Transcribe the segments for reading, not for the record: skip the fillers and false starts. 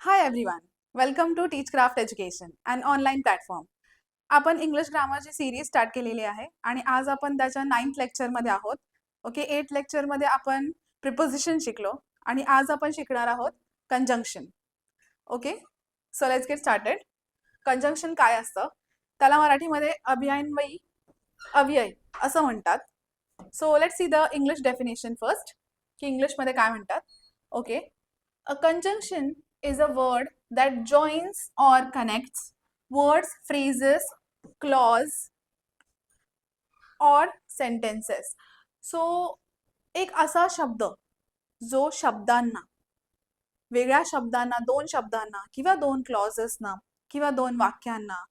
Hi everyone, welcome to Teachcraft Education, an online platform. आपण English ग्रामरची series start केलेली आहे आणि आज आपण त्याच्या 9th लेक्चरमध्ये आहोत. ओके, 8th लेक्चरमध्ये आपण प्रिपोजिशन शिकलो आणि आज आपण शिकणार आहोत conjunction. Okay, so let's get started. Conjunction काय असतं? त्याला मराठीमध्ये अभिन्वयी अव्यय असं म्हणतात. So let's see the English definition first, की इंग्लिशमध्ये काय म्हणतात. Okay, a conjunction is a word that joins or connects words, phrases, clause or sentences. So एक असा शब्द जो शब्दांना, वेगळ्या शब्दांना, दोन शब्दांना किंवा दोन क्लॉजेसना किंवा दोन वाक्यांना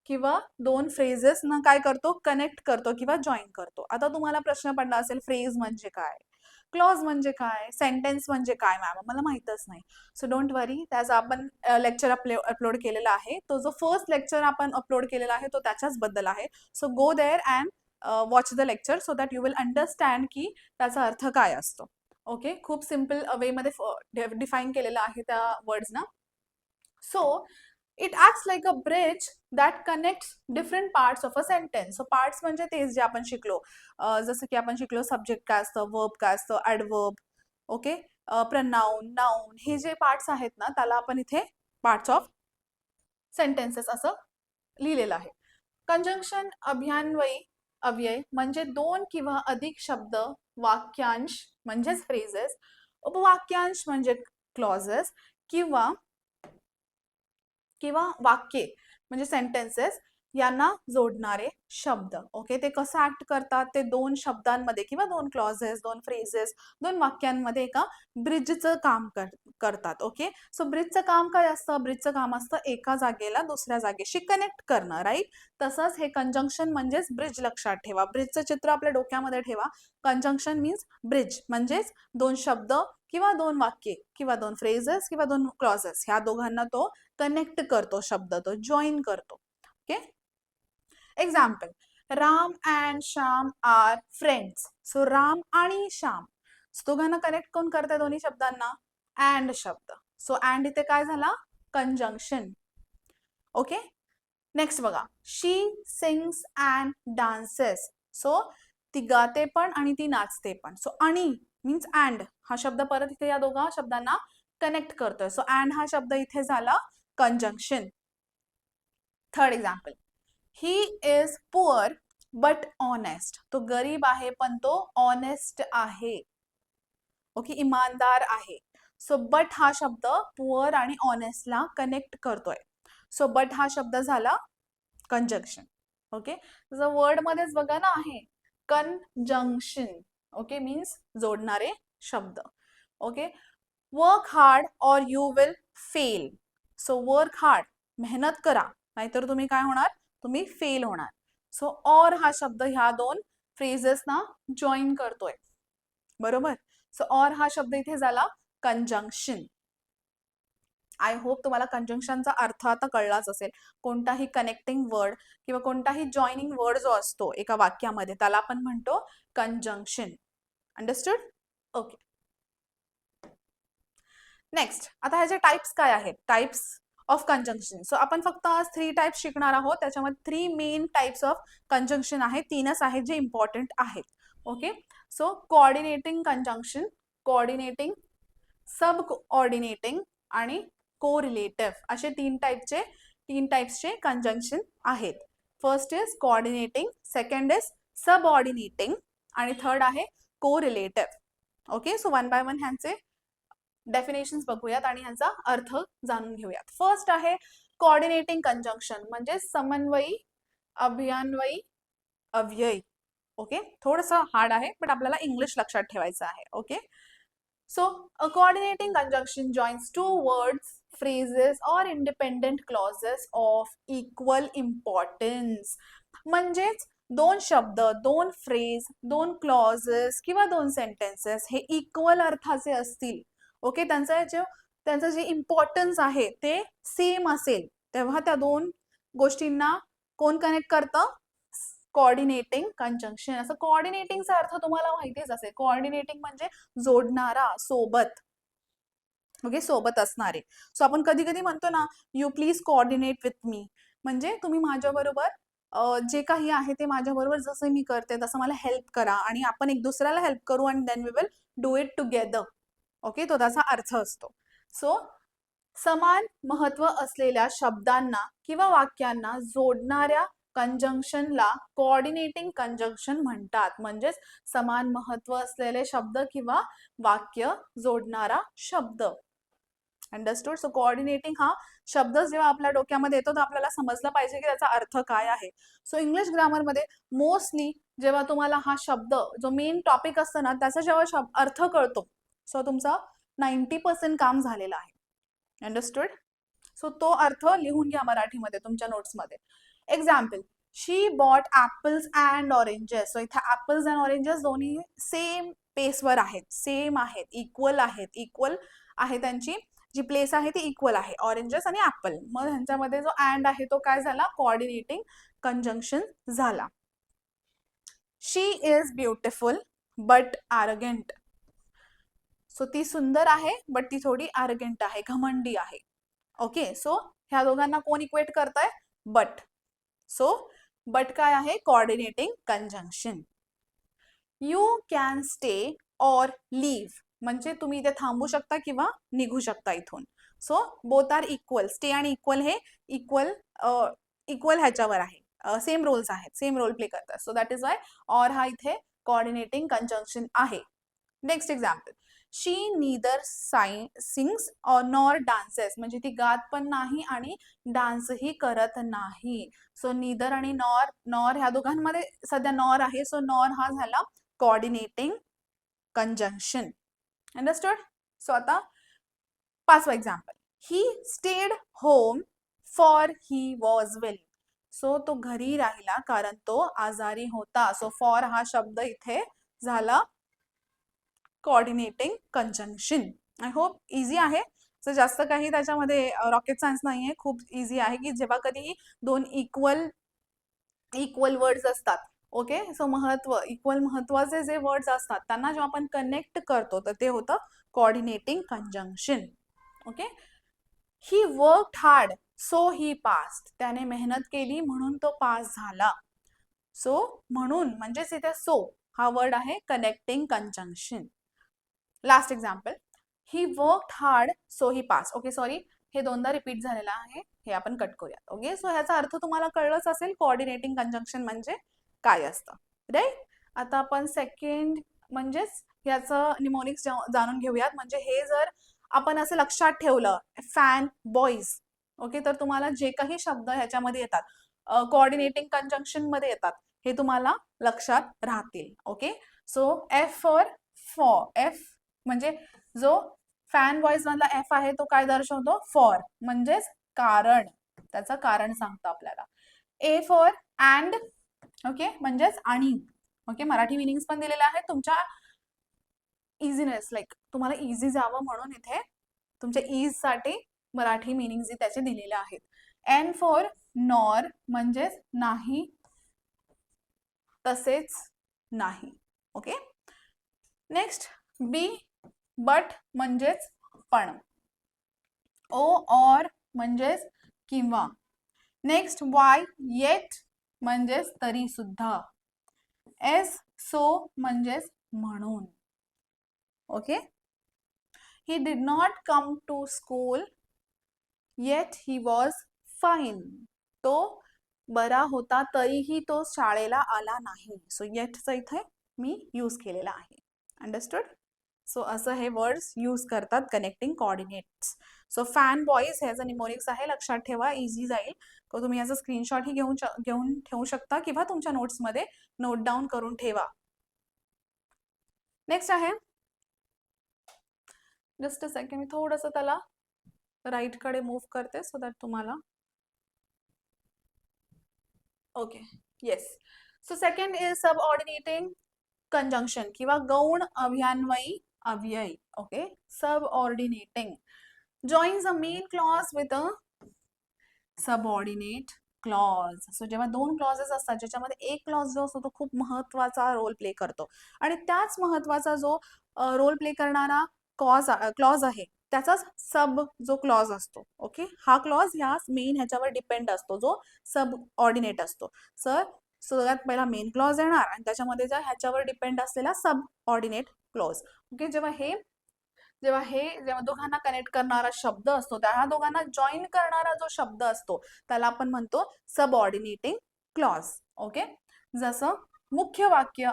किंवा दोन फ्रेजेसना काय करतो, कनेक्ट करतो किंवा जॉईन करतो. आता तुम्हाला प्रश्न पडला असेल, फ्रेज म्हणजे काय, क्लॉज म्हणजे काय, सेंटेन्स म्हणजे काय मॅम, मला माहीतच नाही. सो डोंट वरी, त्याचा आपण लेक्चर अपलोड केलेला आहे. तो जो फर्स्ट लेक्चर आपण अपलोड केलेला आहे तो त्याच्याच बद्दल आहे. So go there and watch the lecture so that you will understand की त्याचा अर्थ काय असतो. ओके, खूप सिम्पल वेमध्ये डिफाईन केलेला आहे त्या वर्ड्सना. So it acts like a bridge that connects different parts of a sentence. So parts म्हणजे तेच जे आपण शिकलो, जसं की आपण शिकलो सब्जेक्ट काय असतं, वर्ब काय असतं, ॲडवर्ब, ओके, प्रनाउन, नाउन, हे जे पार्ट्स आहेत ना त्याला आपण इथे पार्ट्स ऑफ सेंटेन्सेस असं लिहिलेलं आहे. कंजंक्शन अभिन्वयी अव्यय म्हणजे दोन किंवा अधिक शब्द, वाक्यांश म्हणजेच फ्रेजेस, उपवाक्यांश म्हणजे क्लॉजेस किंवा वाक्ये म्हणजे सेंटेन्सेस यांना जोडणारे शब्द. ओके, ते कसं ऍक्ट करतात, ते दोन शब्दांमध्ये किंवा दोन क्लॉजेस, दोन फ्रेजेस, दोन वाक्यांमध्ये एका ब्रिजचं काम करतात. ओके, सो ब्रिजचं काम काय असतं? ब्रिजचं काम असतं एका जागेला दुसऱ्या जागेशी कनेक्ट करणं, राईट. तसंच हे कंजंक्शन म्हणजेच ब्रिज. लक्षात ठेवा, ब्रिजचं चित्र आपल्या डोक्यामध्ये ठेवा. कंजंक्शन मीन्स ब्रिज, म्हणजेच दोन शब्द किंवा दोन वाक्ये किंवा दोन फ्रेजेस किंवा दोन क्लॉजेस, ह्या दोघांना तो कनेक्ट करतो, शब्द तो जॉईन करतो. Okay, example, Ram and Shyam are friends. So Ram आणि श्याम दोघांना कनेक्ट कोण करते? दोन्ही शब्दांना अँड शब्द. सो अँड इथे काय झाला? कंजंक्शन. ओके, नेक्स्ट बघा, शी सिंग्स अँड डान्सेस. सो ती गाते पण आणि ती नाचते पण. सो आणि मीन्स अँड हा शब्द परत इथे या दोघा शब्दांना कनेक्ट करतोय. सो अँड हा शब्द इथे झाला conjunction. Third example, he is poor but honest. तो गरीब आहे पण तो ऑनेस्ट आहे. ओके, इमानदार आहे. सो बट हा शब्द पुअर आणि ऑनेस्टला कनेक्ट करतोय. सो बट हा शब्द झाला कंजंक्शन. ओके, जसं वर्ड मध्येच बघा ना आहे कंजंक्शन. ओके, मीन्स जोडणारे शब्द. ओके, वर्क हार्ड और you will fail. So work hard, मेहनत करा, नाहीतर तुम्ही काय होणार? तुम्ही फेल होणार. सो और हा शब्द ह्या दोन फ्रेजेसना जॉईन करतोय, बरोबर. सो और हा शब्द इथे झाला कंजंक्शन. आय होप तुम्हाला कंजंक्शनचा अर्थ आता कळलाच असेल. कोणताही कनेक्टिंग वर्ड किंवा कोणताही जॉईनिंग वर्ड जो असतो एका वाक्यामध्ये त्याला आपण म्हणतो कंजंक्शन. अंडरस्टूड? ओके, नेक्स्ट, आता ह्याचे टाइप्स काय आहेत? Types of conjunction. सो आपण फक्त आज 3 टाइप्स शिकणार आहोत. त्याच्यामध्ये 3 मेन टाइप्स ऑफ कंजंक्शन आहेत. 3च आहेत जे इम्पॉर्टंट आहेत. Okay, so coordinating conjunction, coordinating, sub coordinating आणि कोरिलेटिव्ह असे 3 टाइप्सचे कंजंक्शन आहेत. First is coordinating, second is subordinating आणि थर्ड आहे correlative. Okay, so one by one ह्यांचे डेफिनेशन्स बघूयात आणि ह्याचा अर्थ जाणून घेऊयात. फर्स्ट आहे कोऑर्डिनेटिंग कंजंक्शन, म्हणजे समन्वयी अभिन्वयी अव्यय. ओके, थोडंसं हार्ड आहे पण आपल्याला इंग्लिश लक्षात ठेवायचं आहे. Okay, so a coordinating conjunction joins two words, phrases और independent clauses of equal importance. म्हणजेच दोन शब्द, दोन फ्रेज, दोन क्लॉजेस किंवा दोन सेंटेन्सेस हे इक्वल अर्थाचे असतील. ओके, त्यांचं जे इम्पॉर्टन्स आहे ते सेम असेल तेव्हा त्या दोन गोष्टींना कोण कनेक्ट करतं? Coordinating conjunction. असं कोऑर्डिनेटिंगचा अर्थ तुम्हाला माहितीच असेल. कोऑर्डिनेटिंग म्हणजे जोडणारा, सोबत, ओके, सोबत असणारे. सो आपण कधी कधी म्हणतो ना, you please coordinate with me, म्हणजे तुम्ही माझ्याबरोबर जे काही आहे ते माझ्याबरोबर जसं मी करते तसं मला हेल्प करा आणि आपण एक दुसऱ्याला हेल्प करू आणि then we will do it together. Okay, तो त्याचा अर्थ असतो. सो समान महत्व असलेल्या शब्दांना किंवा वाक्यांना जोडणाऱ्या कंजंक्शनला कोऑर्डिनेटिंग कंजंक्शन म्हणतात. म्हणजेच समान महत्व असलेले शब्द किंवा वाक्य जोडणारा शब्द. अंडरस्टूड. सो कोऑर्डिनेटिंग हा शब्द जेव्हा आपल्या डोक्यामध्ये येतो तर आपल्याला समजलं पाहिजे की त्याचा अर्थ काय आहे. सो इंग्लिश ग्रामरमध्ये मोस्टली जेव्हा तुम्हाला हा शब्द जो मेन टॉपिक असतो ना त्याचा जेव्हा अर्थ कळतो, सो तुमचा 90% काम झालेलं आहे. अंडरस्टूड. सो तो अर्थ लिहून घ्या मराठीमध्ये तुमच्या नोट्समध्ये. Example, she bought apples and oranges. So इथे ऍपल्स अँड ऑरेंजेस दोन्ही सेम पेसवर आहेत, सेम आहेत, इक्वल आहेत, इक्वल आहे, त्यांची जी प्लेस आहे ती इक्वल आहे, ऑरेंजेस आणि ऍपल. मग ह्यांच्यामध्ये जो अँड आहे तो काय झाला, कोऑर्डिनेटिंग कंजंक्शन झाला. शी इज ब्युटिफुल बट आरगेंट. सो ती सुंदर आहे बट ती थोडी आरगेंट आहे, घमंडी आहे. ओके, सो ह्या दोघांना कोण इक्वेट करताय, बट. सो बट काय आहे, coordinating conjunction. You can stay or leave, म्हणजे तुम्ही इथे थांबू शकता किंवा निघू शकता इथून. So both are equal. Stay आणि इक्वल हे इक्वल इक्वल ह्याच्यावर आहे, सेम रोल्स आहेत, सेम रोल प्ले करतात. So that is why or हा इथे कोऑर्डिनेटिंग कंजंक्शन आहे. Next example, she neither sings or nor dances, म्हणजे ती गात पण नाही आणि डान्सही करत नाही. सो नीदर आणि नॉर, नॉर ह्या दोघांमध्ये सध्या नॉर आहे, सो नॉर हा झाला कोऑर्डिनेटिंग कंजंक्शन. अंडरस्टूड. सो आता 5वा example, he stayed home for he was well. So तो घरी राहिला कारण तो आजारी होता. सो फॉर हा शब्द इथे झाला coordinating conjunction. I hope easy आहे. सो जास्त काही त्याच्यामध्ये रॉकेट सायन्स नाहीये, खूप इझी आहे की जेव्हा कधी दोन इक्वल वर्ड्स असतात, ओके, सो महत्व इक्वल महत्वाचे जे वर्ड्स असतात त्यांना जेव्हा आपण कनेक्ट करतो तर ते होतं coordinating conjunction. Okay, he worked hard so he passed. त्याने मेहनत केली म्हणून तो पास झाला. सो म्हणून म्हणजेच इथे सो हा वर्ड आहे connecting conjunction. Last example, he worked hard so he pass. Okay, sorry, हे दोनदा रिपीट झालेलं आहे, हे आपण कट करूयात. ओके, सो ह्याचा अर्थ तुम्हाला कळलंच असेल, कोऑर्डिनेटिंग कंजंक्शन म्हणजे काय असतं, राईट. आता आपण सेकंड म्हणजेच ह्याचं निमोनिक्स जाणून घेऊयात. म्हणजे हे जर आपण असं लक्षात ठेवलं, फॅन बॉईज, ओके, तर तुम्हाला जे काही शब्द ह्याच्यामध्ये येतात कोऑर्डिनेटिंग कंजंक्शन मध्ये येतात हे तुम्हाला लक्षात राहतील. Okay, so F for F म्हणजे जो फॅन बॉईज मधला एफ आहे तो काय दर्शवतो, फॉर म्हणजेच कारण, त्याचं कारण सांगतो आपल्याला. ए फॉर अँड, ओके, म्हणजेच आणि. ओके, मराठी मिनिंग्स पण दिलेले आहेत तुमच्या इझीनेस, लाईक तुम्हाला इझी जावं म्हणून इथे तुमच्या इज साठी मराठी मिनिंग्स त्याचे दिलेले आहेत. एन फॉर नॉर म्हणजेच नाही, तसेच नाही. ओके, नेक्स्ट बी बट म्हणजेच पण. ओ ऑर म्हणजेच किंवा. नेक्स्ट वाय येट म्हणजेच तरी सुद्धा. एस सो म्हणजेच म्हणून. Okay, he did not come to school yet he was fine. तो बरा होता तरीही तो शाळेला आला नाही. सो येटचा इथे मी यूज केलेला आहे. अंडरस्टूड. सो असं हे वर्ड्स यूज करतात connecting coordinates. So fan boys ह्याचं निमोनिक्स आहे, लक्षात ठेवा, इझी जाईल. तर तुम्ही याचा स्क्रीनशॉट ही घेऊन ठेवू शकता किंवा तुमच्या नोट्समध्ये नोट डाऊन करून ठेवा. नेक्स्ट आहे, जस्ट अ सेकंड, मी थोडंसं त्याला राईट कडे मूव्ह करते सो दॅट तुम्हाला. Okay, yes. So second is subordinating conjunction किंवा गौण अव्यान्वयी अव्ययी. Okay, subordinating joins a main clause with a subordinate clause. So जेव्हा दोन क्लॉजेस असतात ज्याच्यामध्ये एक क्लॉज जो असतो तो खूप महत्वाचा रोल प्ले करतो आणि त्याच महत्वाचा जो रोल प्ले करणारा क्लॉज आहे त्याचाच सब जो क्लॉज असतो, ओके, हा क्लॉज ह्या मेन ह्याच्यावर डिपेंड असतो, जो सब ऑर्डिनेट असतो. सर सगळ्यात पहिला मेन क्लॉज येणार आणि त्याच्यामध्ये ज्या ह्याच्यावर डिपेंड असलेला सब ऑर्डिनेट क्लॉज. ओके, जेव्हा दोघांना कनेक्ट करणारा शब्द असतो, त्या दोघांना जॉईन करणारा जो शब्द असतो त्याला आपण म्हणतो सबऑर्डिनेटिंग क्लॉज. ओके, जसं मुख्य वाक्य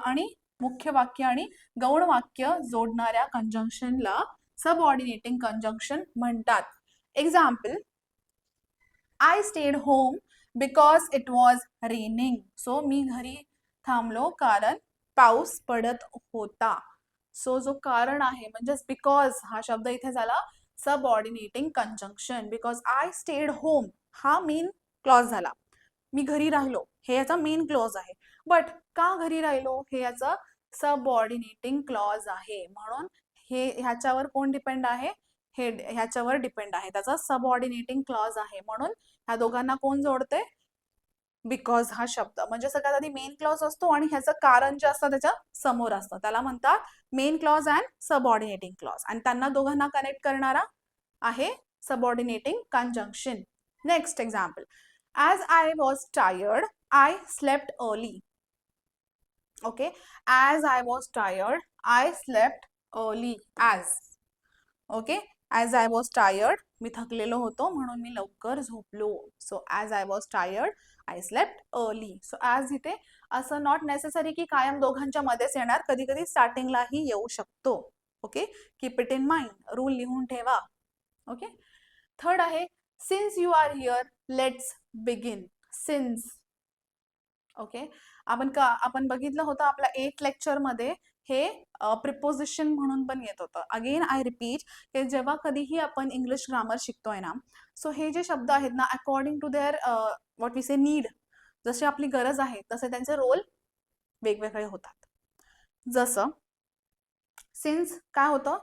आणि गौण वाक्य जोडणाऱ्या कंजंक्शनला सबऑर्डिनेटिंग कंजंक्शन म्हणतात. Example, I stayed home because it was raining. So मी घरी थांबलो कारण पाऊस पडत होता. सो जो कारण आहे म्हणजेच बिकॉज हा शब्द इथे झाला subordinating conjunction. Because I stayed home हा मेन क्लॉज झाला, मी घरी राहिलो हे याचा मेन क्लॉज आहे. बट का घरी राहिलो हे याचा सबऑर्डिनेटिंग क्लॉज आहे, म्हणून हे ह्याच्यावर कोण डिपेंड आहे, हे ह्याच्यावर डिपेंड आहे, त्याचा सबऑर्डिनेटिंग क्लॉज आहे. म्हणून ह्या दोघांना कोण जोडते, बिकॉज हा शब्द. म्हणजे सगळ्यात आधी मेन क्लॉज असतो आणि ह्याचं कारण जे असतं त्याच्या समोर असतं, त्याला म्हणतात main clause and subordinating clause, आणि त्यांना दोघांना कनेक्ट करणारा आहे subordinating conjunction. Next example, as I was tired I slept early. Okay, as I was tired I slept early. Okay, as I was tired मी थकलेलो होतो म्हणून मी लवकर झोपलो. So as I was tired I slept early. So as इथे असं not necessary की कायम दोघांच्या मध्येच येणार, कधी कधी स्टार्टिंगलाही येऊ शकतो. Okay, keep it in mind, rule लिहून ठेवा. ओके, थर्ड आहे since you are here let's begin. Since, okay, आपण बघितलं होतं आपल्या 8 लेक्चरमध्ये हे प्रिपोजिशन म्हणून पण येत होतं. अगेन आय रिपीट, की जेव्हा कधीही आपण इंग्लिश ग्रामर शिकतोय ना, सो हे जे शब्द आहेत ना, according to their what we say need, जशी आपली गरज आहे तसे त्यांचे रोल वेगवेगळे होतात. जसं सिन्स काय होतं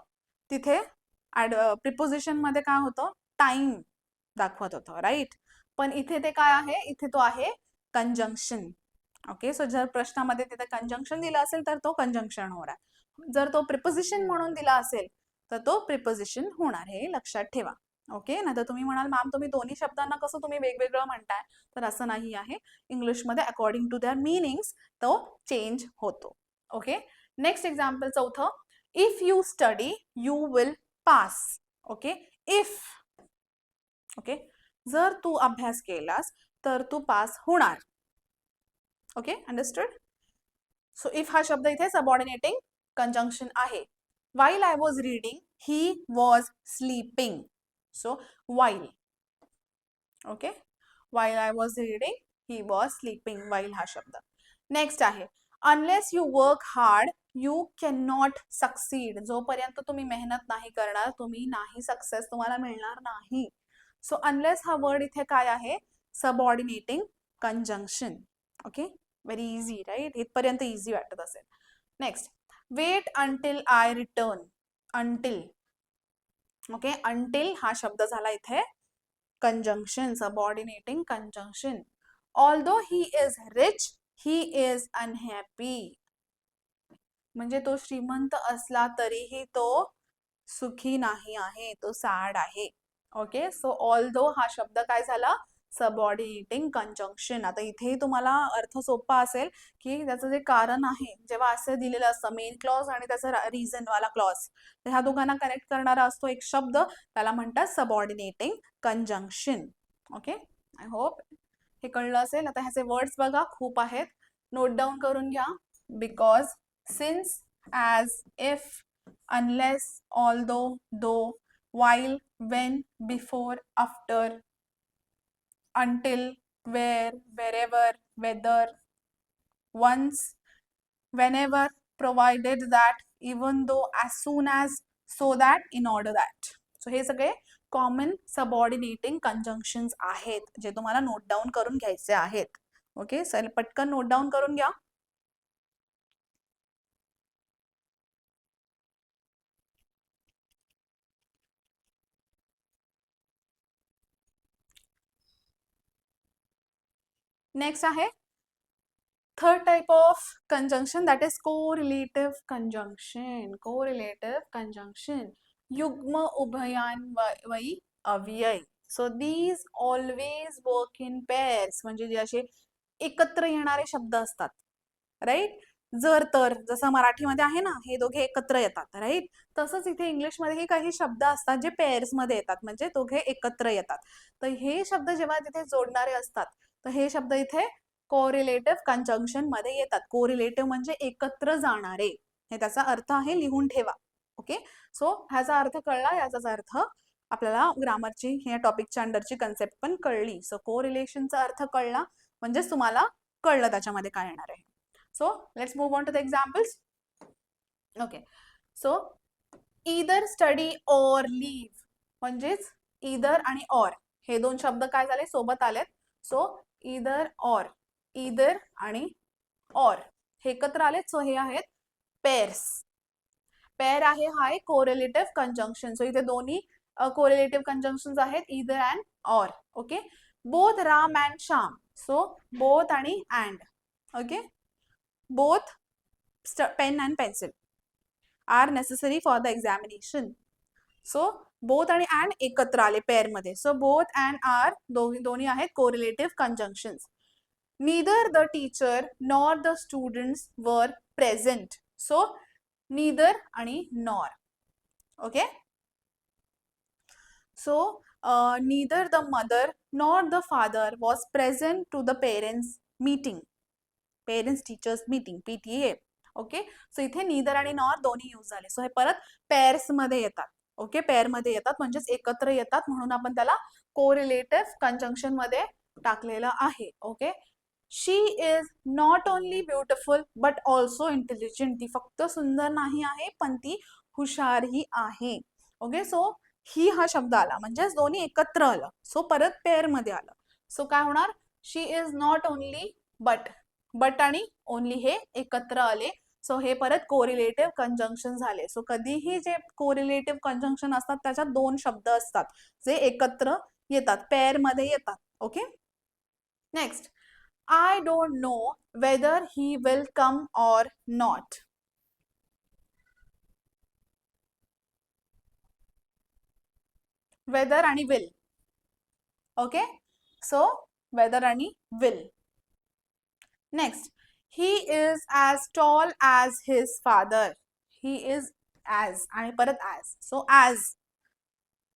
तिथे प्रिपोजिशन मध्ये काय होतं, टाइम दाखवत होतं, राईट. पण इथे ते काय आहे, इथे तो आहे कंजंक्शन. ओके, सो जर प्रश्नामध्ये तिथे कंजंक्शन दिलं असेल तर तो कंजंक्शन होणार, जर तो प्रिपोजिशन म्हणून दिला असेल तर तो प्रिपोजिशन होणार, हे लक्षात ठेवा. ओके, नाही तर तुम्ही म्हणाल मॅम तुम्ही दोन्ही शब्दांना कसं तुम्ही वेगवेगळं म्हणताय, तर असं नाही आहे. इंग्लिशमध्ये अकॉर्डिंग टू देअर मीनिंग्स तो चेंज होतो. ओके, नेक्स्ट एक्झाम्पल चौथं, if you study you will pass. Okay, if, okay, जर तू अभ्यास केलास तर तू पास होणार. Okay, understood. सो इफ हा शब्द इथे सबऑर्डिनेटिंग कंजंक्शन आहे. while I was reading he was sleeping. so while, okay, while I was reading he was sleeping, while हा शब्द. नेक्स्ट आहे unless you work hard you cannot succeed. जोपर्यंत तुम्ही मेहनत नाही करणार तुम्ही नाही सक्सेस तुम्हाला मिळणार नाही. सो unless हा वर्ड इथे काय आहे, subordinating conjunction. Okay, very easy, right, इथपर्यंत इझी वाटत असेल. Next, wait until I return. Until, okay, until हा शब्द झाला इथे conjunction, subordinating conjunction. Although he is rich he is unhappy. म्हणजे तो श्रीमंत असला तरीही तो सुखी नाही आहे, तो सॅड आहे. ओके, सो ऑल्दो हा शब्द काय झाला, सबऑर्डिनेटिंग कंजंक्शन. आता इथेही तुम्हाला अर्थ सोपा असेल की त्याचं जे कारण आहे, जेव्हा असं दिलेलं असतं मेन क्लॉज आणि त्याचं रिझन वाला क्लॉज, तर ह्या दोघांना कनेक्ट करणारा असतो एक शब्द, त्याला म्हणतात subordinating conjunction. Okay, I hope हे कळलं असेल. आता ह्याचे वर्ड्स बघा, खूप आहेत, नोट डाऊन करून घ्या. Because, since, as, if, unless, although, though, while, when, before, after, until, where, wherever, whether, once, whenever, provided that, even though, as soon as, so that, in order that. So हे सगळे common subordinating conjunctions आहेत जे तुम्हाला note down करून घ्यायचे आहेत. Okay, चल पटकन नोट डाऊन करून घ्या. नेक्स्ट आहे third type of conjunction, that is correlative conjunction. Correlative conjunction. युग्म उभयान्वयी अव्यय. So these always work in pairs, म्हणजे जे असे एकत्र येणारे शब्द असतात, राईट. जर तर जसं मराठीमध्ये आहे ना, हे दोघे एकत्र येतात, राईट. तसंच इथे इंग्लिशमध्येही काही शब्द असतात जे पेअर्स मध्ये येतात, म्हणजे दोघे एकत्र येतात. तर हे शब्द जेव्हा तिथे जोडणारे असतात, तर हे शब्द इथे कोरिलेटिव्ह कंजंक्शन मध्ये येतात. कोरिलेटिव्ह म्हणजे एकत्र जाणारे, हे त्याचा अर्थ आहे, लिहून ठेवा. ओके. सो ह्याचा अर्थ कळला, याचाच अर्थ आपल्याला ग्रामरची या टॉपिकच्या अंडरची कन्सेप्ट पण कळली. सो कोरिलेशनचा अर्थ कळला म्हणजेच तुम्हाला कळलं त्याच्यामध्ये काय येणार आहे. So let's move on to the examples. Okay. So either study or leave, म्हणजेच ईदर आणि ऑर हे दोन शब्द काय झाले, सोबत आलेत. सो ईदर ऑर, ईदर आणि ऑर हे एकत्र आलेत. सो हे आहेत पेअर्स. पेअर आहे हा एक कोरिलेटिव्ह कंजंक्शन. सो इथे दोन्ही कोरिलेटिव्ह कंजंक्शन्स आहेत, either and or. Okay. Both Ram and Shyam. So both आणि and. Okay. Both pen and pencil are necessary for the examination. So both आणि अँड एकत्र आले पेअर मध्ये. सो बोथ अँड आर दोन्ही आहेत correlative conjunctions. Neither the teacher nor the students were present. So neither आणि nor. Okay. So neither the mother nor the father was present to the parents meeting. Parents teachers meeting, PTA. Okay. So इथे neither आणि nor दोन्ही use झाले. So हे परत pairs मध्ये येतात. Okay. Pair मध्ये येतात म्हणजेच एकत्र येतात, म्हणून आपण त्याला कोरिलेटिव्ह कंजंक्शन मध्ये टाकलेलं आहे. Okay. She is not only beautiful but also intelligent. ती फक्त सुंदर नाही आहे, पण ती हुशारही आहे. ओके. सो ही हा शब्द आला म्हणजेच दोन्ही एकत्र आलं. सो परत पेअर मध्ये आलं. सो काय होणार, she is not only but, but आणि ओनली हे एकत्र आले. सो हे परत कोरिलेटिव्ह कंजंक्शन झाले. सो कधीही जे कोरिलेटिव्ह कंजंक्शन असतात त्याच्यात दोन शब्द असतात जे एकत्र येतात, पेअर मध्ये येतात. Okay. Next, I don't know whether he will come or not. Whether आणि विल. ओके. सो वेदर आणि will. Next, he is as tall as his father. He is as आणि परत as. So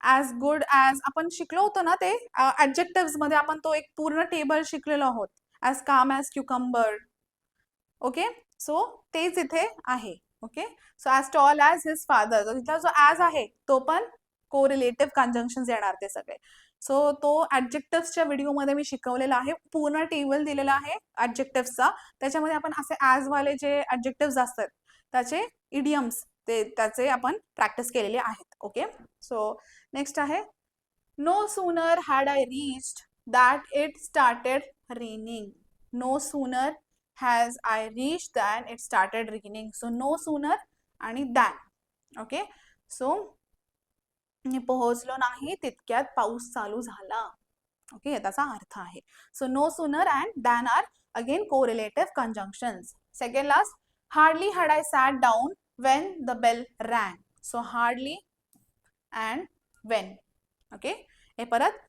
as good as आपण शिकलो होतो ना, ते adjectives मध्ये आपण तो एक पूर्ण टेबल शिकलेलो आहोत. as calm as cucumber. Okay. So तेच इथे आहे. Okay. So as tall as his father. इथला जो as आहे तो पण कोरिलेटिव्ह कंजंक्शन्स येणार ते सगळे. सो तो ऍडजेक्टिव्हच्या व्हिडिओमध्ये मी शिकवलेला आहे, पूर्ण टेबल दिलेला आहे ऍडजेक्टिव्हचा. त्याच्यामध्ये आपण असे ॲज वाले जे ऍडजेक्टिव्ह असतात त्याचे इडियम्स त्याचे आपण प्रॅक्टिस केलेले आहेत. ओके. सो नेक्स्ट आहे, no sooner had I reached that it started raining. No sooner has I reached than it started raining. So no sooner आणि दॅन. ओके. सो मी पोहोचलो नाही तितक्यात पाऊस चालू झाला. ओके. त्याचा अर्थ आहे. So no sooner and than are again correlative conjunctions. Second last, hardly had I sat down when the bell rang. So hardly and when. Okay. हे परत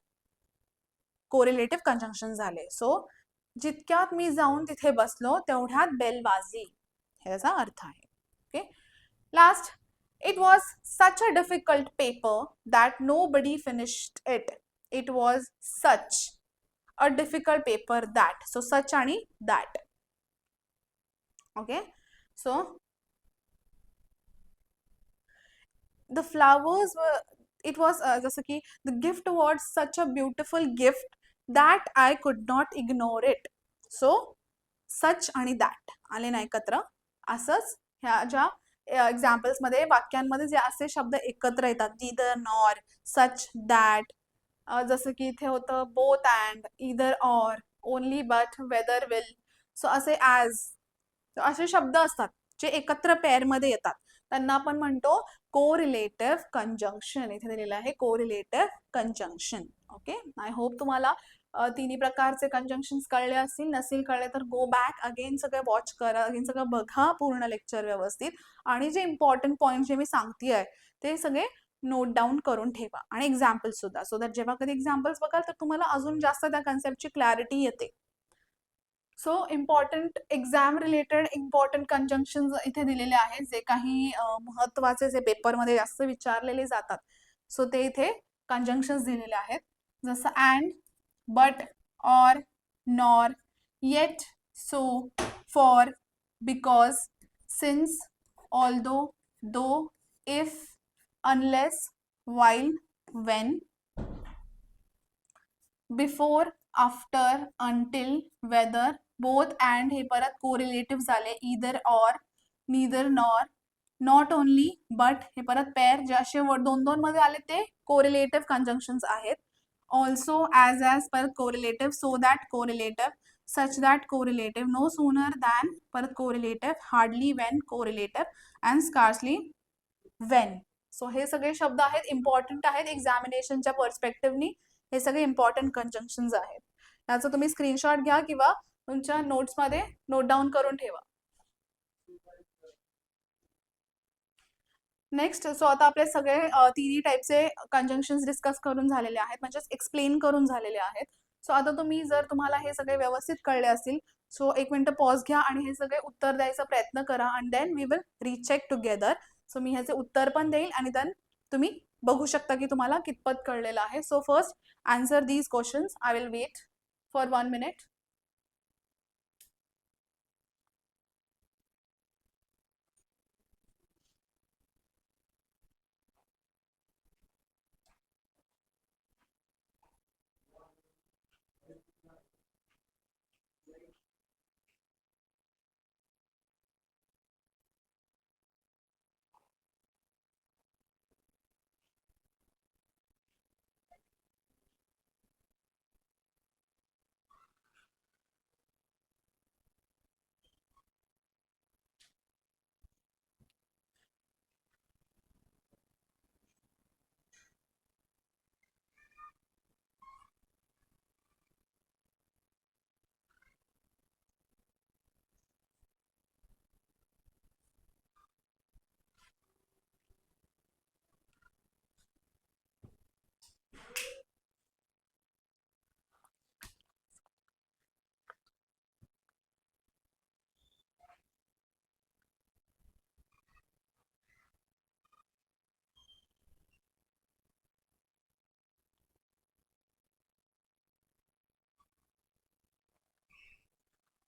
कोरिलेटिव्ह कंजंक्शन झाले. सो जितक्यात मी जाऊन तिथे बसलो तेवढ्यात बेल वाजली, हे त्याचा अर्थ आहे. Okay. Last, it was such a difficult paper that nobody finished it. It was such a difficult paper that. So such आणि that. Okay. So the flowers were, it was जसं की the gift was such a beautiful gift that I could not ignore it. So such आणि that आले ना एकत्र. असंच ह्या ज्या एक्झाम्पल्स मध्ये वाक्यांमध्ये जे असे शब्द एकत्र येतात, नीदर नॉर, सच दॅट, जसं की इथे होतं both and, either or, only but, whether will. So असे ॲज, असे शब्द असतात जे एकत्र पेअर मध्ये येतात, त्यांना आपण म्हणतो कोरिलेटिव्ह कंजंक्शन. इथे दिलेलं आहे कोरिलेटिव्ह कंजंक्शन. ओके. आय होप तुम्हाला तिन्ही प्रकारचे कंजंक्शन्स कळले असतील. नसेल कळले तर गो बॅक अगेन, सगळं वॉच करा, अगेन सगळं बघा पूर्ण लेक्चर व्यवस्थित, आणि जे इम्पॉर्टंट पॉईंट जे मी सांगतेय ते सगळे नोट डाऊन करून ठेवा आणि एक्झाम्पल्स सुद्धा, सो दॅट जेव्हा कधी एक्झाम्पल्स बघाल तर तुम्हाला अजून जास्त त्या कन्सेप्टची क्लॅरिटी येते. So important exam related important conjunction इथे दिलेले आहेत, जे काही महत्वाचे जे पेपरमध्ये जास्त विचारलेले जातात, सो ते इथे कंजंक्शन्स दिलेले आहेत. जसं and, but, or, nor, yet, so, for, because, since, although, though, if, unless, while, when, before, after, until, whether, both and हे परत कोरिलेटिव्ह झाले, either or, neither nor, not only, but हे परत पेअर जे असे दोन दोन मध्ये आले ते कोरिलेटिव्ह कंजंक्शन्स आहेत. ऑल्सो, as परत कोरिलेटिव्ह, so that कोरिलेटिव्ह, such that कोरिलेटिव्ह, no sooner than परत कोरिलेटिव्ह, hardly when कोरिलेटिव्ह and scarcely when. So हे सगळे शब्द आहेत, इम्पॉर्टंट आहेत एक्झामिनेशनच्या पर्स्पेक्टिव्हनी. हे सगळे इम्पॉर्टंट कंजंक्शन्स आहेत. याचा तुम्ही स्क्रीनशॉट घ्या किंवा तुमच्या नोट्समध्ये नोट डाऊन करून ठेवा. नेक्स्ट, सो आता आपले सगळे तिन्ही टाईपचे कंजंक्शन्स डिस्कस करून झालेले आहेत, म्हणजे एक्सप्लेन करून झालेले आहेत. सो आता जर तुम्हाला हे सगळे व्यवस्थित कळले असतील, सो एक मिनिट पॉज घ्या आणि हे सगळे उत्तर द्यायचा प्रयत्न करा and then we will recheck together. So मी ह्याचे उत्तर पण देईल आणि देन तुम्ही बघू शकता की तुम्हाला कितपत कळलेलं आहे. So first answer these questions. I will wait for 1 minute.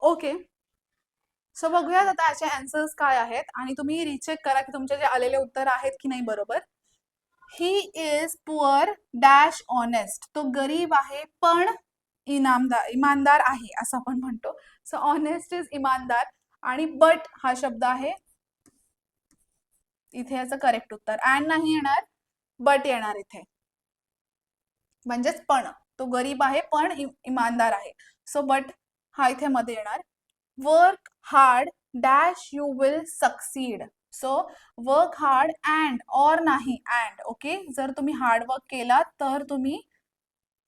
Okay, so बघूयात आता याचे आन्सर्स काय आहेत आणि तुम्ही रिचेक करा की तुमचे जे आलेले उत्तर आहेत की नाही बरोबर. ही इज पुअर डॅश ऑनेस्ट. तो गरीब आहे पण इमानदार आहे असं आपण म्हणतो. सो ऑनेस्ट इज इमानदार आणि बट हा शब्द आहे इथे याचं करेक्ट उत्तर. अँड नाही येणार, बट येणार इथे, म्हणजेच पण. तो गरीब आहे पण इमानदार आहे. सो बट हा इथे मध्ये येणार. Work hard dash you will succeed. So work hard and, or नाही अँड. ओके, जर तुम्ही हार्डवर्क केला तर तुम्ही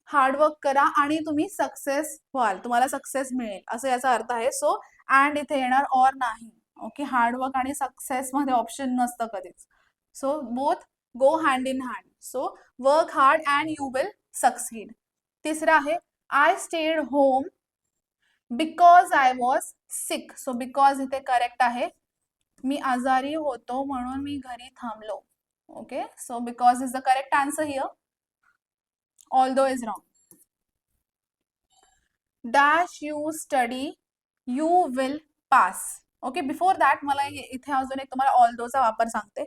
हार्डवर्क करा आणि तुम्ही सक्सेस व्हाल, तुम्हाला सक्सेस मिळेल असं याचा अर्थ आहे. सो अँड इथे येणार, ऑर नाही. ओके, हार्डवर्क आणि सक्सेस मध्ये ऑप्शन नसतं कधीच. So both go hand in hand. So work hard and you will succeed. तिसरा आहे I stayed home because I was sick. So because इथे करेक्ट आहे, मी आजारी होतो म्हणून मी घरी थांबलो. Okay, so because is the correct answer here. Although is wrong. Dash you study you will pass. Okay, before that मला इथे अजून एक तुम्हाला ऑल्दोचा वापर सांगते.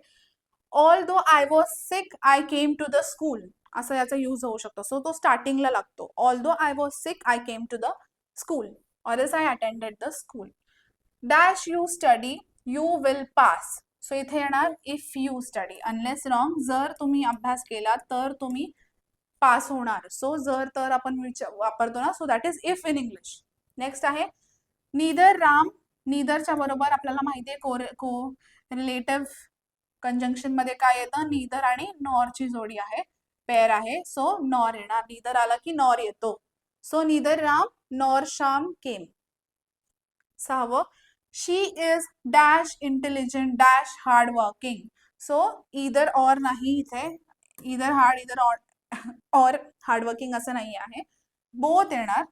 Although I was sick I came to the school असं याचा यूज होऊ शकतो. सो तो स्टार्टिंगला लागतो. Although I was sick I came to the school or else I attended the school. Dash you study you will pass. So इथे येणार if you study. Unless wrong, जर तुम्ही अभ्यास केला तर तुम्ही पास होणार. सो जर तर आपण वापरतो ना, so that is if in English. Next आहे नीदर राम. नीदरच्या बरोबर आपल्याला माहिती आहे को रिलेटिव्ह कंजंक्शन मध्ये काय येतं, नीदर आणि नॉरची जोडी आहे, पेअर आहे. सो नॉर येणार, नीदर आला की नॉर येतो. So neither Ram nor Shyam came. सहावं, she is dash intelligent dash hard working. So इधर और नाही इथे इधर हार्ड इधर और हार्डवर्किंग असं नाही आहे, बोथ येणार.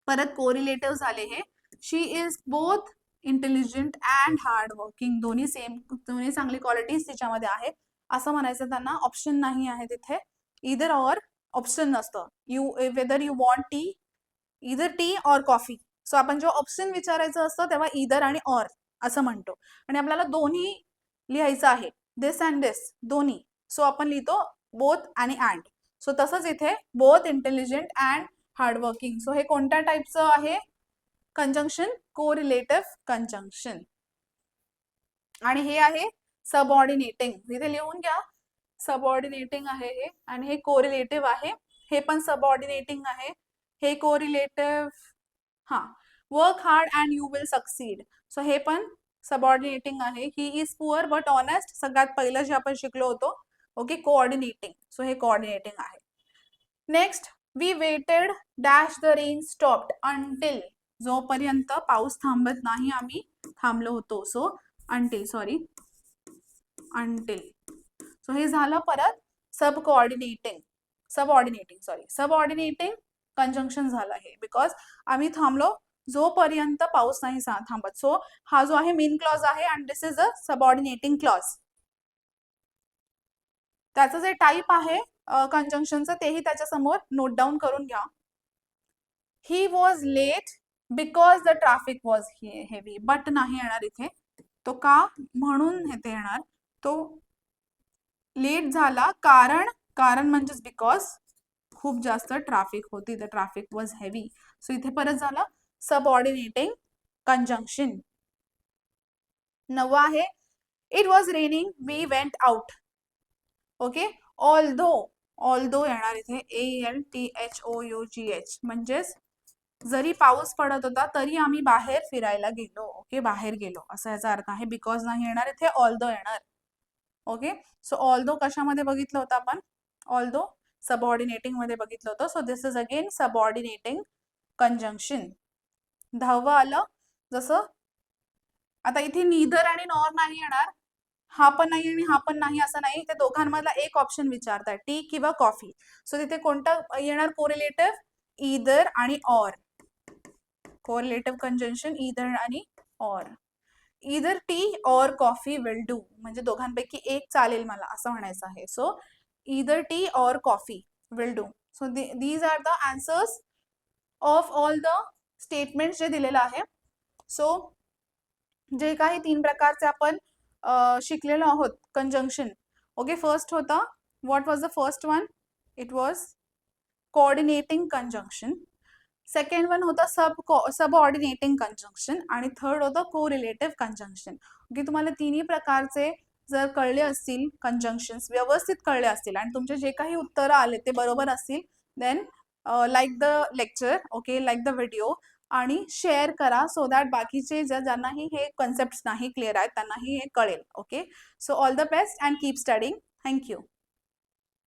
परत कोरिलेटिव्ह झाले हे, she is both intelligent and hard working, दोन्ही सेम, दोन्ही चांगली क्वालिटीज तिच्यामध्ये आहेत असं म्हणायचं त्यांना. ऑप्शन नाही आहे तिथे, इधर और ऑप्शन नसतं. You whether you want tea, इधर टी और कॉफी. सो आपण जेव्हा ऑप्शन विचारायचं असतं तेव्हा इधर आणि ऑर असं म्हणतो, आणि आपल्याला दोन्ही लिहायचं आहे, दिस अँड दिस दोन्ही. सो आपण लिहितो बोथ आणि अँड. सो तसंच इथे both intelligent and hardworking. So हे कोणत्या टाईपचं आहे कंजंक्शन? कोरिलेटिव्ह कंजंक्शन. आणि हे आहे सबऑर्डिनेटिंग, इथे लिहून घ्या. सबऑर्डिनेटिंग आहे हे, आणि हे कोरिलेटिव्ह आहे, हे पण सबऑर्डिनेटिंग आहे. हे कोरिलेटिव्ह, हा, work hard and you will succeed. So हे पण सबऑर्डिनेटिंग आहे. He is poor but honest, सगळ्यात पहिलं जे आपण शिकलो होतो. Okay, coordinating. सो हे कोऑर्डिनेटिंग आहे. Next, we waited dash the rain stopped until, जोपर्यंत पाऊस थांबत नाही आम्ही थांबलो होतो. So until, sorry until. So हे झालं. परत सब कोऑर्डिनेटिंग, सबऑर्डिनेटिंग कंजंक्शन झालं आहे, बिकॉज आम्ही थांबलो जोपर्यंत पाऊस नाही थांबत. सो हा जो आहे मेन क्लॉज आहे, and this is a subordinating clause. त्याचं जे टाईप आहे कंजंक्शनचं तेही त्याच्या समोर नोट डाऊन करून घ्या. He was late because the traffic was heavy, but नाही येणार इथे. तो का म्हणून ते येणार, तो लेट झाला कारण म्हणजेच बिकॉज खूप जास्त ट्रॅफिक होती, the traffic was heavy. So इथे परत झालं सबऑर्डिनेटिंग कंजंक्शन. 9 आहे, it was raining we went out. Okay, although येणार इथे, ALTHOUGH, म्हणजेच जरी पाऊस पडत होता तरी आम्ही बाहेर फिरायला गेलो. ओके, बाहेर गेलो असा याचा अर्थ आहे. बिकॉज नाही येणार इथे, ऑल्दो येणार. ओके, सो ऑल्दो कशामध्ये बघितलं होतं आपण? ऑल्दो सबऑर्डिनेटिंग मध्ये बघितलं होतं. So this is again subordinating conjunction. 10वं आलं, जसं आता इथे नीदर आणि नॉर नाही येणार, हा पण नाही आणि हा पण नाही असं नाही, ते दोघांमधला एक ऑप्शन विचारताय, टी किंवा कॉफी. सो तिथे कोणता येणार कोरिलेटिव्ह? इधर आणि ऑर. कोरिलेटिव्ह कंजंक्शन इधर आणि ऑर. इधर टी और कॉफी विल डू, म्हणजे दोघांपैकी एक चालेल मला असं म्हणायचं आहे. सो इधर टी और coffee will do. So these are the answers of all the statements जे दिलेलं आहे. सो जे काही 3 प्रकारचे आपण शिकलेलो आहोत कंजंक्शन. ओके, फर्स्ट होता, what was the first one? It was coordinating conjunction. Second one होता सबऑर्डिनेटिंग कंजंक्शन, आणि थर्ड होतं कोरिलेटिव्ह कंजंक्शन. ओके, तुम्हाला तिन्ही प्रकारचे जर कळले असतील, कंजंक्शन्स व्यवस्थित कळले असतील, आणि तुमचे जे काही उत्तरं आले ते बरोबर असतील, then like the lecture, okay, like the video, आणि शेअर करा, सो दॅट बाकीचे ज्यांनाही हे कन्सेप्ट नाही क्लिअर आहेत त्यांनाही हे कळेल. Okay, so all the best and keep studying. Thank you.